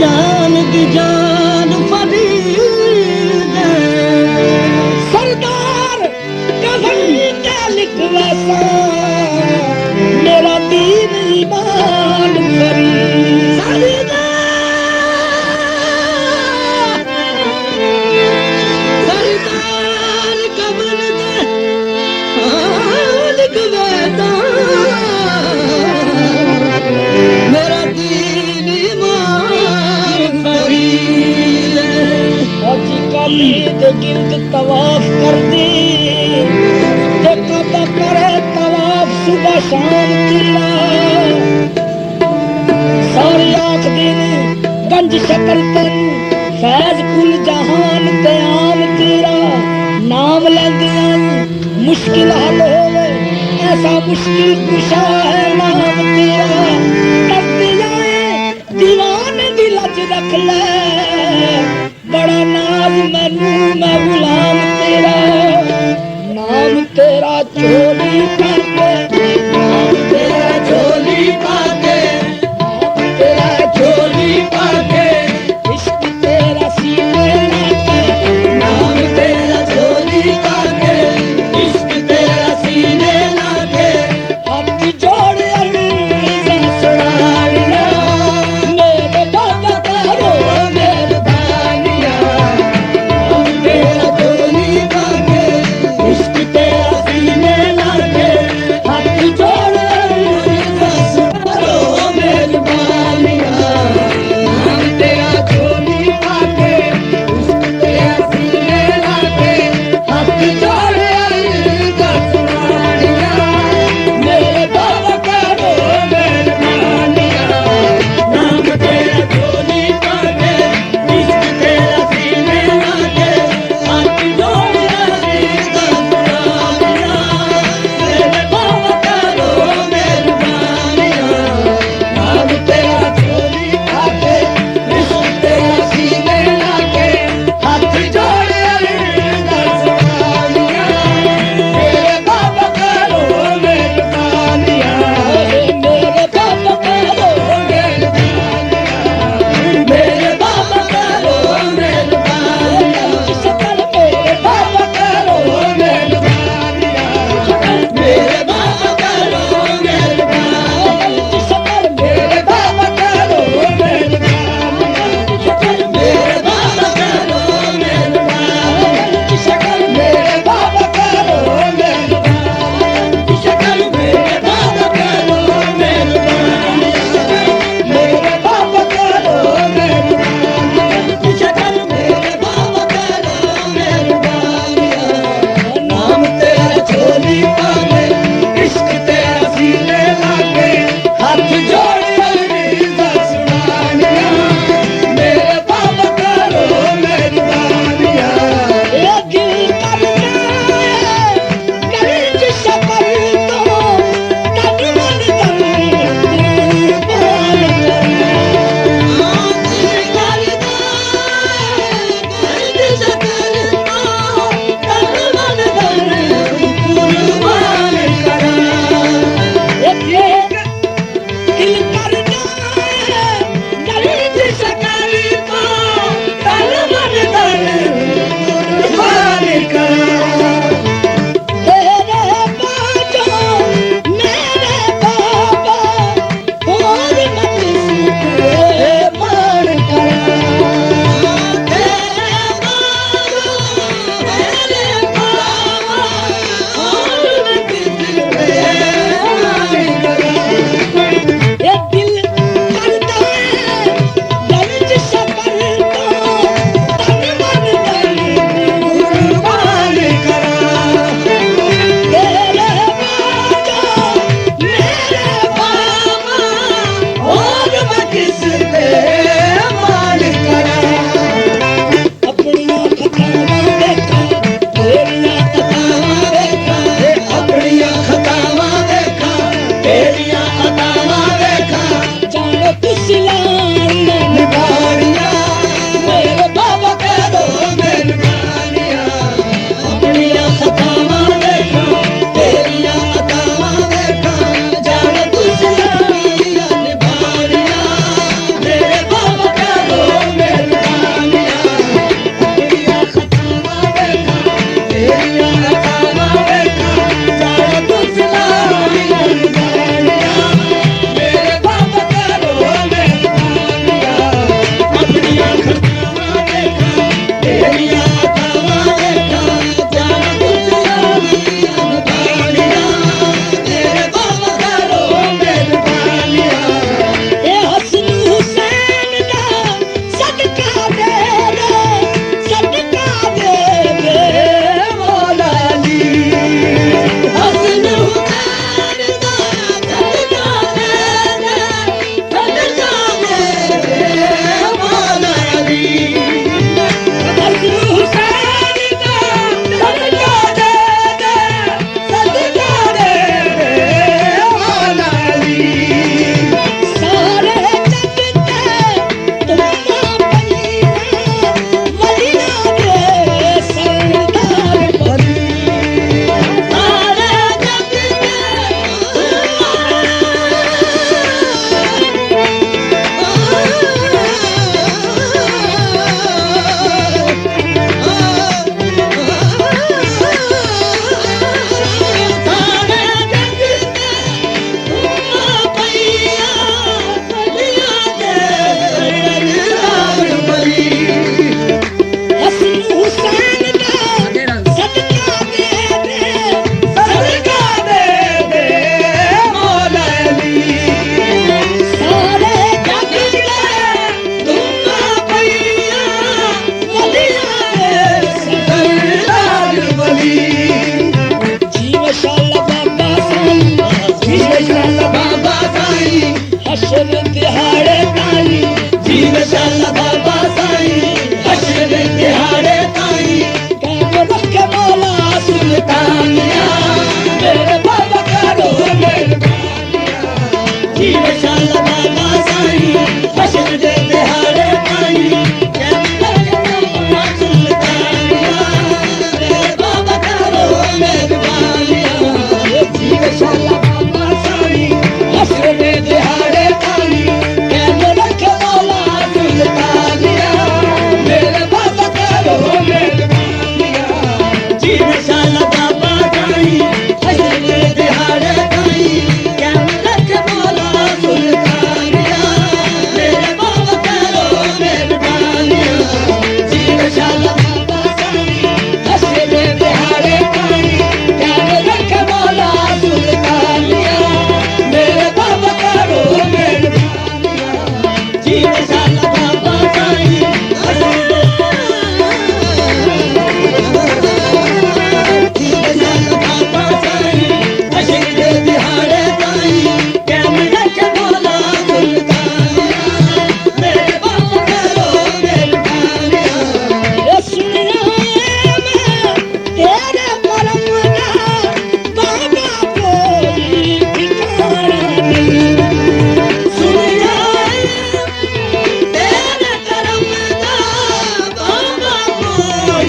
जान दी जान फरीद सरदार कभी क्या लिखवा सा मेरा दीन ईमान फरीद सरदार कमल दे लिखवा मेरा दीन ईमान फरीद अजी काली दे गिरद तवाफ कर दी देखो तो करे तवाफ सुबह शाम तेरा सारी आँख दिन गंज शक्ल तन फैज कुल जहान ते आम तेरा नाम लेंदे मुश्किल हल होवे ऐसा मुश्किल कुशा है नाम तेरा करती जाए दीवाने दी लज रख ले बड़ा नाज मैनू मैं गुलाम तेरा नाम तेरा चोली पाके नाम तेरा चोली पाके तेरा चोली पाके इश्क तेरा सीने लाके नाम तेरा चोली पाके इश्क तेरा सीने लाके हाथ जोड़ अर्ज़ सुनाना मेरे बाबा का रोग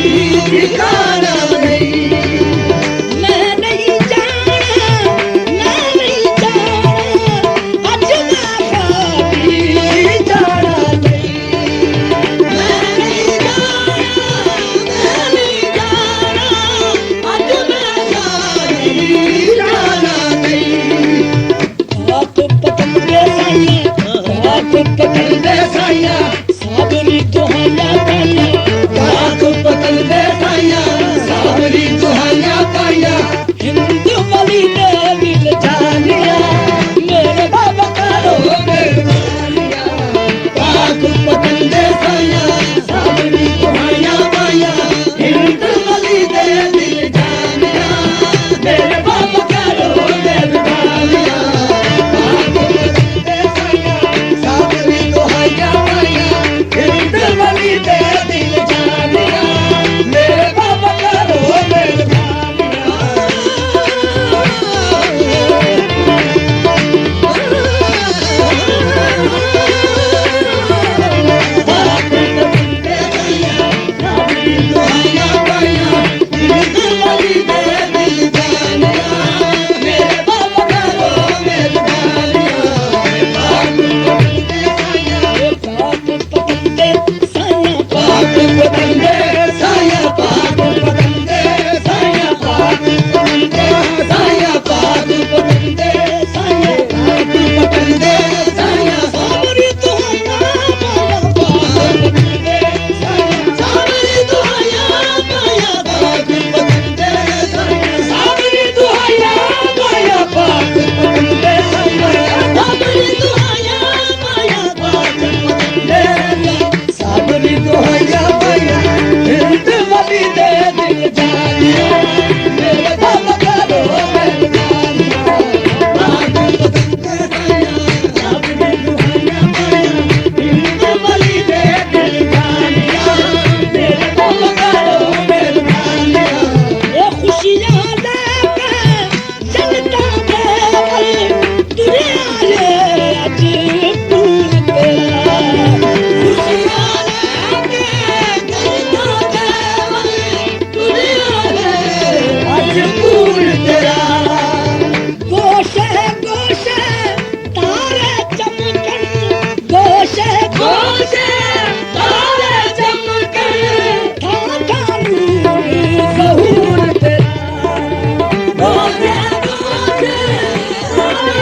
ठिकाना नहीं मैं नहीं जाना अज मैं खाती जाना नहीं मैं नहीं जाना अज मैं जाना नहीं बात पतंगे साइया साबरी दुहाया पाया बात पतंगे साइया साबरी दुहाया पाया हिंदू वाली ने दिल जानिया मेरे बाबा करो बात पतंगे साइया साबरी दुहाया पाया हिंद वाली दे दिल जानिया मेरे बाप करो मेहरबानिया बात पतंगे साइया साबरी दुहाया पाया हिंद वाली दे दिल जानिया मेरे बाप करो बात पतंगे साइया बात पतंगे साया बात पतंगे साया बात पतंगे साया बात पतंगे साया बात पतंगे साया साबरी दुहाया पाया पतंगे साया साबरी दुहाया पाया बात पतंगे साया साबरी दुहाया पाया बात पतंगे साया साबरी दुहाया पाया बात पतंगे साबरी दुहाया पाया हिंद वाली दे दिल जानिया मेरे बाप करो मेहरबानिया बात पतंगे साया साबरी दुहाया पाया हिंद वाली दे दिल जानिया मेरे बाप करो मेहरबानिया ये खुशियां लेके चलता देवल दुनिया ले अज पूर तेरा खुशियां लेके चलता देवल दुनिया में आज पूर तेरा गोशे गोशे तारे चमकन गोशे गोशे तारे चमकन ठाठा नूर ज़हूर तेरा गोशे गोशे तारे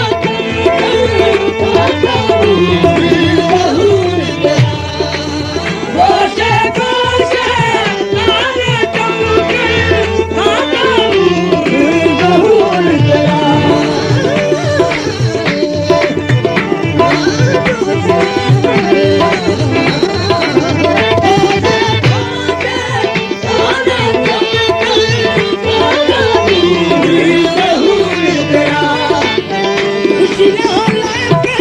खुशियां लेके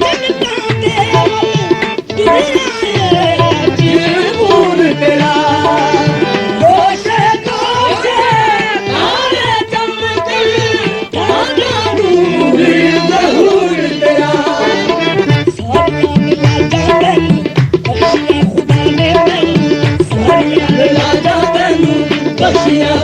चलता देवल दुनिया ले अज पूर तेरा गोशे गोशे तारे चमकन ठाठा नूर ज़हूर तेरा सारियां मिला जाने बख्शियां खुदा ने मैनू सारियां मिला जा तैनू बख्शियां